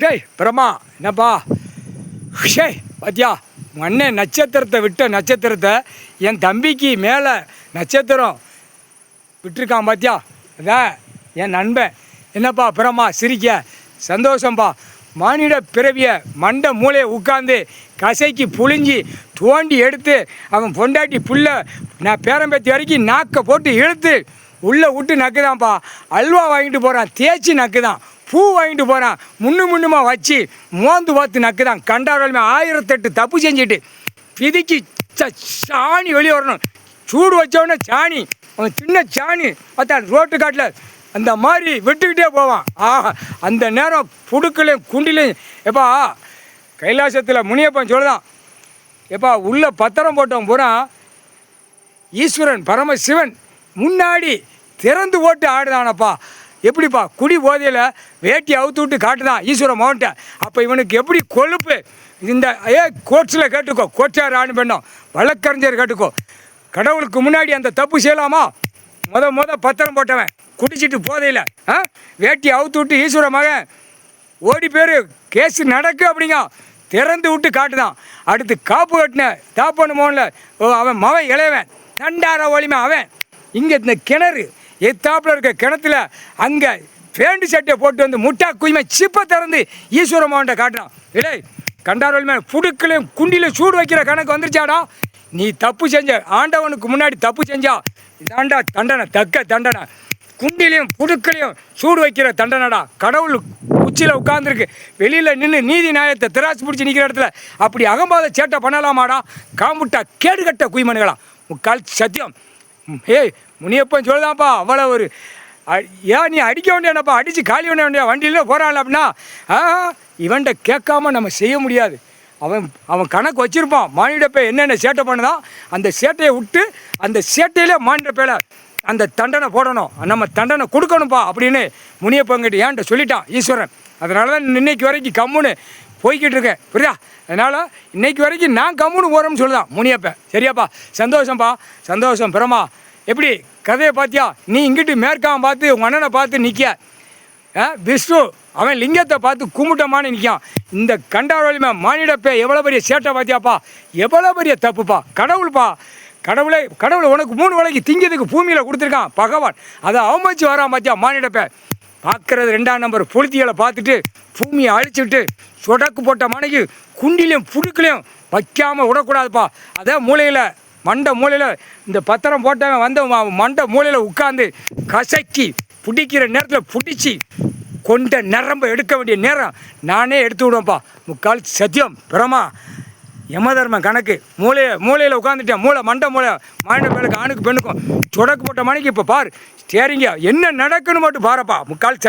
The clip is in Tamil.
டேய் பிரமா என்னப்பா ஷே பாத்தியா அண்ணன் நட்சத்திரத்தை விட்ட நட்சத்திரத்தை என் தம்பிக்கு மேலே நட்சத்திரம் விட்டுருக்கான் பாத்தியா அதான் என் நண்பன். என்னப்பா பிரமா சிரிக்க சந்தோஷம்பா. மானிட பிறவிய மண்டை மூளையை உட்காந்து கசைக்கு புழிஞ்சி தோண்டி எடுத்து அவன் பொண்டாட்டி புள்ள நான் பேரம்பேத்தி வரைக்கும் நாக்கை போட்டு இழுத்து உள்ளே விட்டு நக்குதான்ப்பா. அல்வா வாங்கிட்டு போகிறான், தேய்ச்சி நக்குதான், பூ வாங்கிட்டு போகிறான், முன்னுமா வச்சு மோந்து பார்த்து நக்குதான். கண்டாரோலுமே 1008 தப்பு செஞ்சுட்டு பிதிக்கு சாணி வெளியே வரணும். சூடு வச்சோடனே சாணி அவன் சின்ன சாணி பார்த்தா ரோட்டு காட்டில் அந்த மாதிரி விட்டுக்கிட்டே போவான். அந்த நேரம் புடுக்கலையும் குண்டிலையும் எப்பா கைலாசத்தில் முனியப்பன் சொல்லுதான், எப்பா உள்ள பத்திரம் போட்டவன் பூரா ஈஸ்வரன் பரமசிவன் முன்னாடி திறந்து போட்டு ஆடுதானப்பா. எப்படிப்பா குடி போதையில் வேட்டி அவுத்து விட்டு காட்டுதான் ஈஸ்வர மகன்ட்ட. அப்போ இவனுக்கு எப்படி கொழுப்பு இந்த கோட்ஸில் கேட்டுக்கோ, கோச்சார் ஆண் பெண்ணோம் வழக்கறிஞர் கேட்டுக்கோ. கடவுளுக்கு முன்னாடி அந்த தப்பு செய்யலாமா? முத பத்திரம் போட்டவன் குடிச்சிட்டு போதையில் வேட்டி அவுத்து விட்டு ஈஸ்வர மகன் ஓடி பேர் கேஸு நடக்கு அப்படிங்க திறந்து விட்டு காட்டுதான். அடுத்து காப்பு கட்டின தாப்பண்ணு மோகனில் அவன் மவன் இளையவன் நண்டார ஒளிமை அவன் இங்கே இந்த கிணறு எத்தாப்பில் இருக்க கிணத்துல அங்கே பேண்டு சட்டையை போட்டு வந்து முட்டா குய்மை சிப்பை திறந்து ஈஸ்வர மகன்கிட்ட காட்டுறான். இல்லை கண்டார ஒளிமை புடுக்கலையும் குண்டிலையும் சூடு வைக்கிற கணக்கு வந்துருச்சாடா. நீ தப்பு செஞ்ச ஆண்டவனுக்கு முன்னாடி தப்பு செஞ்சா இதாண்டா தண்டனை, தக்க தண்டனை. குண்டிலையும் புடுக்கலையும் சூடு வைக்கிற தண்டனைடா. கடவுள் உச்சியில் உட்காந்துருக்கு, வெளியில் நின்று நீதி நியாயத்தை திராட்சை பிடிச்சி நிற்கிற இடத்துல அப்படி அகம்பாத சேட்டை பண்ணலாமாடா? காமுட்டா கேடுகட்ட குய்மனுகளா முக்கால் சத்தியம். ஏய் முனியப்பன் சொல்லுதான்ப்பா அவ்வளோ ஒரு ஏன் நீ அடிக்க வேண்டியானப்பா, அடித்து காலி பண்ண வேண்டிய வண்டியில் போகிறாள் அப்படின்னா இவன்கிட்ட கேட்காம நம்ம செய்ய முடியாது. அவன் கணக்கு வச்சுருப்பான் மானிடப்பை என்னென்ன சேட்டை பண்ணுதான். அந்த சேட்டையை விட்டு அந்த சேட்டையிலே மானிடப்பையில் அந்த தண்டனை போடணும், நம்ம தண்டனை கொடுக்கணும்ப்பா அப்படின்னு முனியப்பங்கிட்ட ஏன்ட்ட சொல்லிட்டான் ஈஸ்வரன். அதனால தான் இன்னைக்கு வரைக்கும் கம்முன்னு போய்கிட்டு இருக்கேன், புரியா? அதனால் இன்னைக்கு வரைக்கும் நான் கம்முன்னு போகிறோம்னு சொல்லுதான் முனியப்பன். சரியாப்பா, சந்தோஷம்ப்பா, சந்தோஷம். பிரமா எப்படி கதையை பார்த்தியா? நீ இங்கிட்டு மேற்காம பார்த்து உங்கள் அண்ணனை பார்த்து நிற்க, விஷ்ணு அவன் லிங்கத்தை பார்த்து கும்பிட்டமானு நிற்கான். இந்த கண்டாரோலிமை மானிடப்பே எவ்வளோ பெரிய சேட்டை பார்த்தியாப்பா, எவ்வளோ பெரிய தப்புப்பா. கடவுள்ப்பா, கடவுளை உனக்கு 3 வேளைக்கு திங்கிறதுக்கு பூமியில் கொடுத்துருக்கான் பகவான். அதை அவமதிச்சு வரான் பார்த்தியா மானிடப்பே. பார்க்குறது 2ஆம் நம்பர் புளுத்திகளை பார்த்துட்டு பூமியை அழிச்சுட்டு சொடக்கு போட்ட மனைக்கு குண்டிலையும் புடுக்கலையும் வைக்காமல் விடக்கூடாதுப்பா. அதே மூலையில் மண்டை மூலையில் இந்த பத்திரம் போட்டவன் வந்து மண்டை மூலையில் உட்காந்து கசக்கி பிடிக்கிற நேரத்தில் பிடிச்சி கொண்ட நரம்பை எடுக்க வேண்டிய நேரம் நானே எடுத்து விடுவேன்ப்பா. முக்கால் சத்தியம். பிரமா யமதர்மன் கணக்கு மூலையில் உட்காந்துட்டேன். மண்டை மூளை மாநில பேருக்கு ஆணுக்கு பெண்ணுக்கும் சொடக்கு போட்ட மணிக்கு இப்போ பார் ஸ்டேரிங்க என்ன நடக்குன்னு மட்டும் பாருப்பா. முக்கால் சத்தியம்.